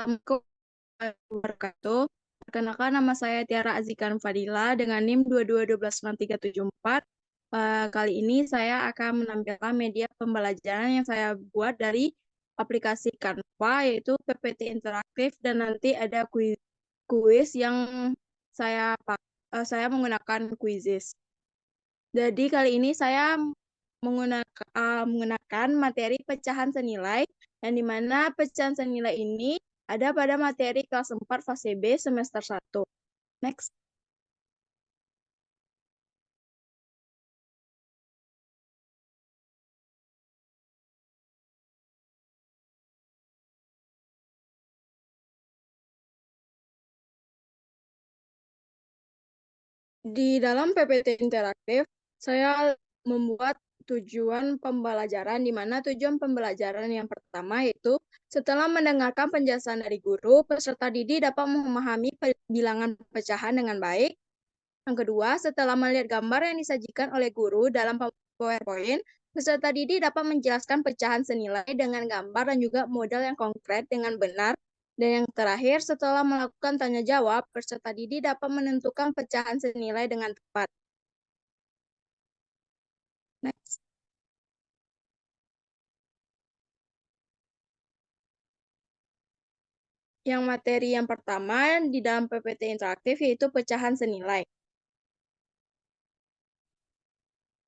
Assalamualaikum warahmatullahi wabarakatuh. Perkenalkan, nama saya Tiara Azikan Fadila dengan NIM 2216374. Kali ini saya akan menampilkan media pembelajaran yang saya buat dari aplikasi Canva, yaitu PPT interaktif, dan nanti ada kuis yang saya menggunakan Quizizz. Jadi kali ini saya menggunakan materi pecahan senilai, yang dimana pecahan senilai ini ada pada materi kelas 4 fase B semester 1. Next. Di dalam PPT interaktif, saya membuat tujuan pembelajaran, di mana tujuan pembelajaran yang pertama yaitu setelah mendengarkan penjelasan dari guru, peserta didik dapat memahami bilangan pecahan dengan baik. Yang kedua, setelah melihat gambar yang disajikan oleh guru dalam PowerPoint, peserta didik dapat menjelaskan pecahan senilai dengan gambar dan juga model yang konkret dengan benar. Dan yang terakhir, setelah melakukan tanya jawab, peserta didik dapat menentukan pecahan senilai dengan tepat. Next. Yang materi yang pertama di dalam PPT interaktif yaitu pecahan senilai.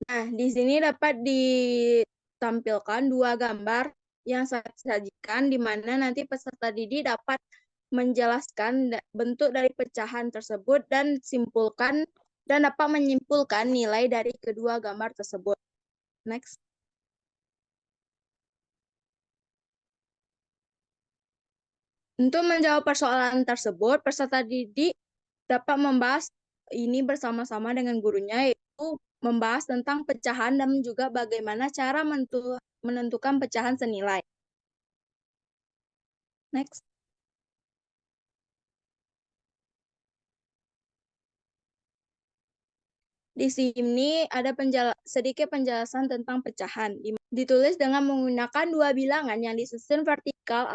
Nah, di sini dapat ditampilkan dua gambar yang saya sajikan, di mana nanti peserta didik dapat menjelaskan bentuk dari pecahan tersebut dan dapat menyimpulkan nilai dari kedua gambar tersebut. Next. Untuk menjawab persoalan tersebut, peserta didik dapat membahas ini bersama-sama dengan gurunya, yaitu membahas tentang pecahan dan juga bagaimana cara menentukan pecahan senilai. Next. Di sini ada sedikit penjelasan tentang pecahan. Ditulis dengan menggunakan dua bilangan yang disusun vertikal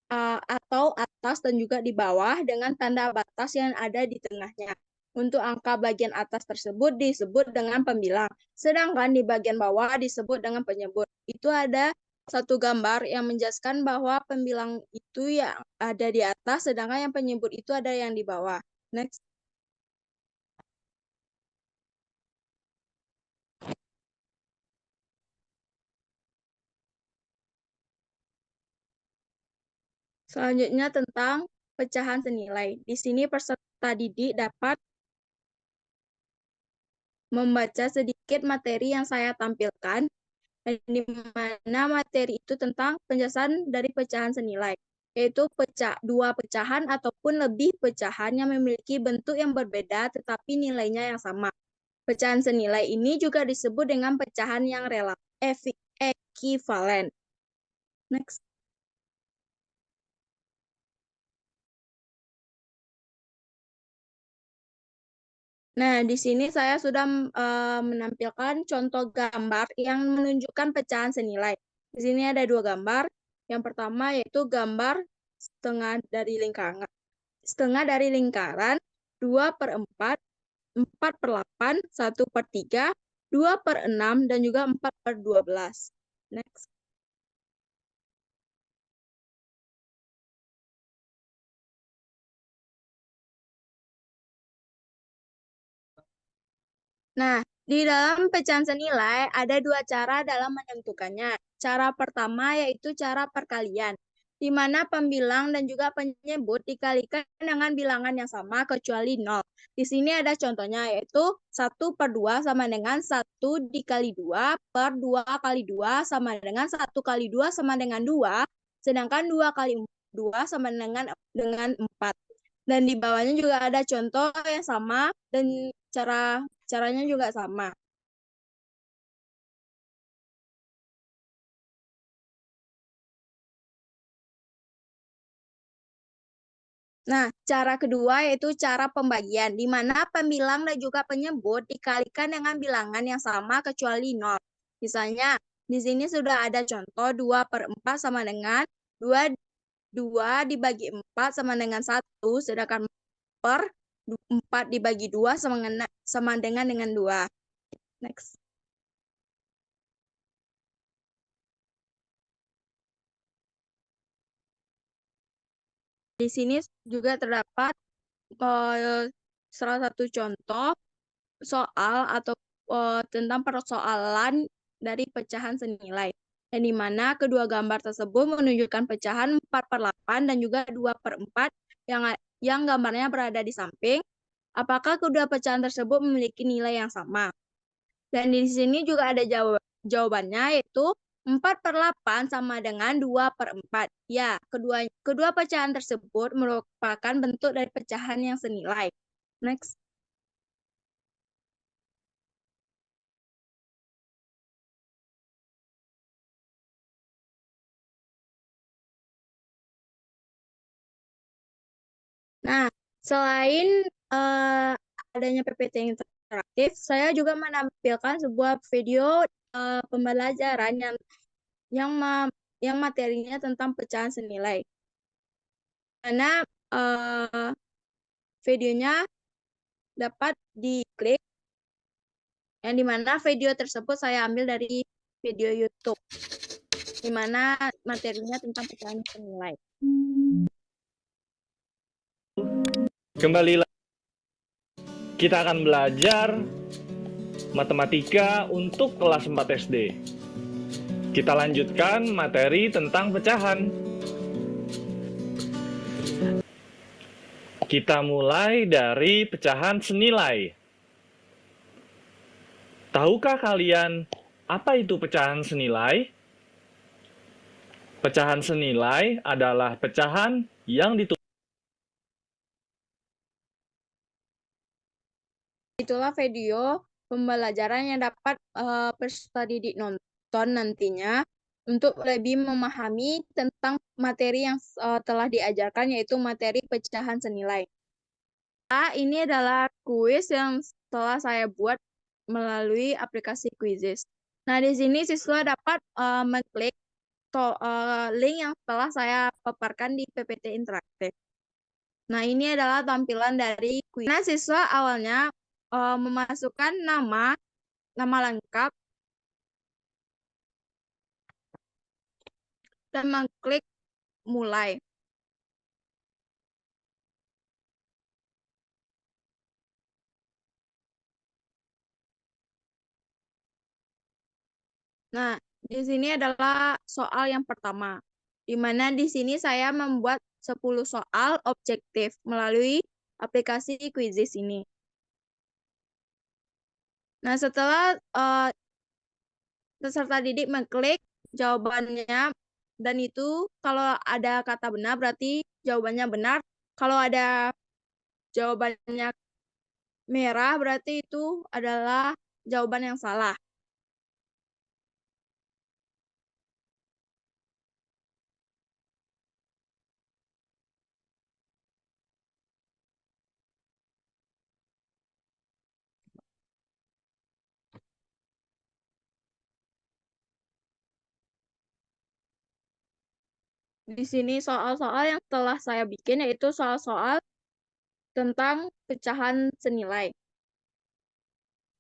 atau atas dan juga di bawah dengan tanda batas yang ada di tengahnya. Untuk angka bagian atas tersebut disebut dengan pembilang, sedangkan di bagian bawah disebut dengan penyebut. Itu ada satu gambar yang menjelaskan bahwa pembilang itu yang ada di atas, sedangkan yang penyebut itu ada yang di bawah. Next. Selanjutnya tentang pecahan senilai. Di sini peserta didik dapat membaca sedikit materi yang saya tampilkan, di mana materi itu tentang penjelasan dari pecahan senilai, yaitu dua pecahan ataupun lebih pecahan yang memiliki bentuk yang berbeda tetapi nilainya yang sama. Pecahan senilai ini juga disebut dengan pecahan yang ekivalen. Next. Nah, di sini saya sudah menampilkan contoh gambar yang menunjukkan pecahan senilai. Di sini ada dua gambar. Yang pertama yaitu gambar setengah dari lingkaran, 2/4, 4/8, 1/3, 2/6, dan juga 4/12. Next. Nah, di dalam pecahan senilai ada dua cara dalam menentukannya. Cara pertama yaitu cara perkalian, di mana pembilang dan juga penyebut dikalikan dengan bilangan yang sama kecuali 0. Di sini ada contohnya yaitu 1/2 sama dengan 1 dikali 2 per 2 kali 2 sama dengan 1 kali 2 sama dengan 2, sedangkan 2 kali 2 sama dengan 4. Dan di bawahnya juga ada contoh yang sama dan caranya juga sama. Nah, cara kedua yaitu cara pembagian, di mana pembilang dan juga penyebut dikalikan dengan bilangan yang sama kecuali 0. Misalnya, di sini sudah ada contoh 2/4 sama dengan 2 2 dibagi 4 sama dengan 1, sedangkan per 4 dibagi 2 sama dengan 2. Next. Di sini juga terdapat salah satu contoh soal atau tentang persoalan dari pecahan senilai. Yang dimana kedua gambar tersebut menunjukkan pecahan 4/8 dan juga 2/4 yang gambarnya berada di samping. Apakah kedua pecahan tersebut memiliki nilai yang sama? Dan di sini juga ada jawabannya, yaitu 4/8 sama dengan 2/4. Ya, kedua pecahan tersebut merupakan bentuk dari pecahan yang senilai. Next. Nah, selain adanya PPT interaktif, saya juga menampilkan sebuah video pembelajaran yang yang materinya tentang pecahan senilai. Karena videonya dapat diklik, yang dimana video tersebut saya ambil dari video YouTube, dimana materinya tentang pecahan senilai. Kembali lagi, kita akan belajar matematika untuk kelas 4 SD. Kita lanjutkan materi tentang pecahan. Kita mulai dari pecahan senilai. Tahukah kalian apa itu pecahan senilai? Pecahan senilai adalah pecahan yang ditulis. Itulah video pembelajaran yang dapat peserta didik nonton nantinya untuk lebih memahami tentang materi yang telah diajarkan, yaitu materi pecahan senilai. Ini adalah kuis yang telah saya buat melalui aplikasi Quizizz. Nah, di sini siswa dapat mengklik link yang telah saya paparkan di PPT interaktif. Nah, ini adalah tampilan dari kuis. Nah, siswa awalnya memasukkan nama lengkap dan mengklik mulai. Nah, di sini adalah soal yang pertama, di mana di sini saya membuat 10 soal objektif melalui aplikasi Quizizz ini. Nah, setelah peserta didik mengklik jawabannya, dan itu kalau ada kata benar berarti jawabannya benar. Kalau ada jawabannya merah berarti itu adalah jawaban yang salah. Di sini soal-soal yang telah saya bikin yaitu soal-soal tentang pecahan senilai.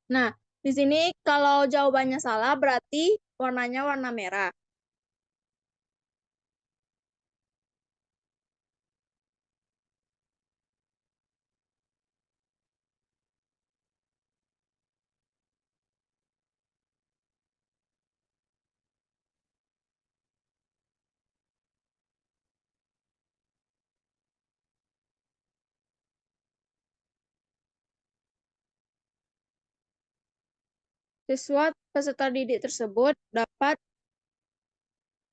Nah, di sini kalau jawabannya salah berarti warnanya warna merah. Siswa peserta didik tersebut dapat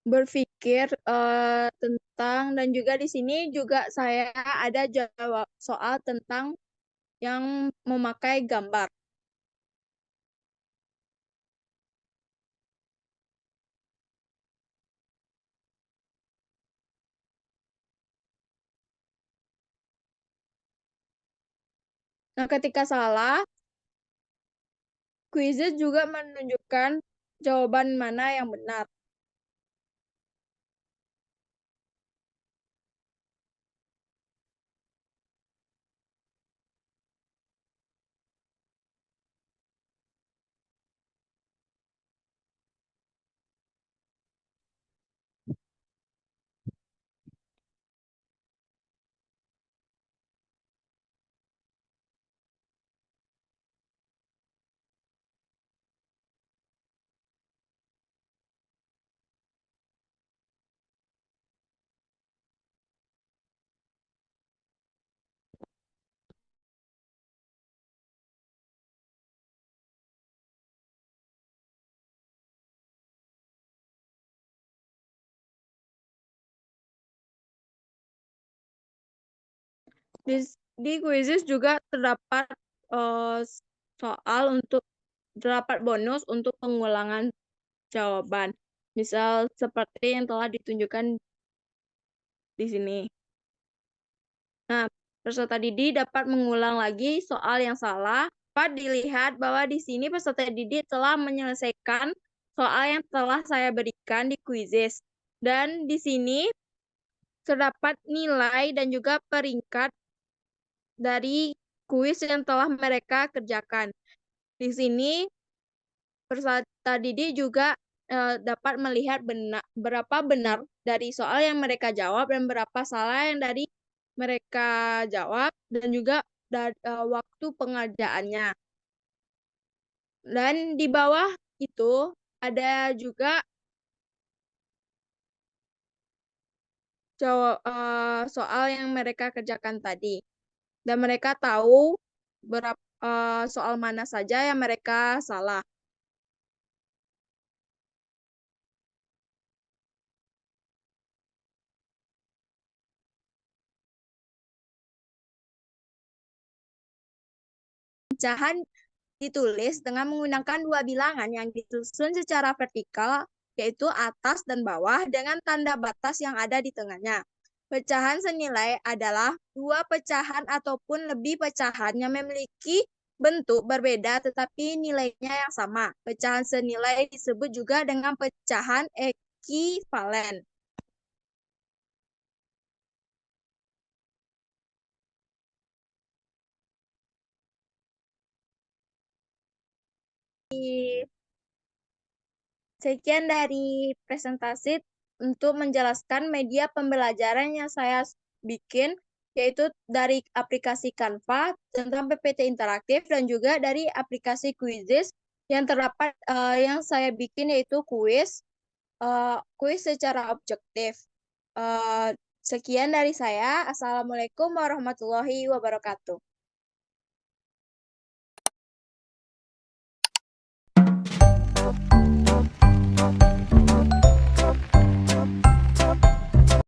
berpikir tentang, dan juga di sini juga saya ada jawab soal tentang yang memakai gambar. Nah, ketika salah, Quizizz juga menunjukkan jawaban mana yang benar. Di Quizizz juga terdapat eh, soal untuk terdapat bonus untuk pengulangan jawaban. Misal seperti yang telah ditunjukkan di sini. Nah, peserta didik dapat mengulang lagi soal yang salah. Dapat dilihat bahwa di sini peserta didik telah menyelesaikan soal yang telah saya berikan di Quizizz. Dan di sini terdapat nilai dan juga peringkat dari kuis yang telah mereka kerjakan. Di sini peserta didik juga dapat melihat berapa benar dari soal yang mereka jawab dan berapa salah yang dari mereka jawab dan juga waktu pengerjaannya. Dan di bawah itu ada juga soal yang mereka kerjakan tadi. Dan mereka tahu berapa soal mana saja yang mereka salah. Pecahan ditulis dengan menggunakan dua bilangan yang disusun secara vertikal, yaitu atas dan bawah dengan tanda batas yang ada di tengahnya. Pecahan senilai adalah dua pecahan ataupun lebih pecahan yang memiliki bentuk berbeda tetapi nilainya yang sama. Pecahan senilai disebut juga dengan pecahan ekivalen. Sekian dari presentasi untuk menjelaskan media pembelajaran yang saya bikin, yaitu dari aplikasi Canva tentang PPT interaktif dan juga dari aplikasi Quizizz yang terdapat yang saya bikin yaitu kuis secara objektif. Sekian dari saya. Assalamualaikum warahmatullahi wabarakatuh.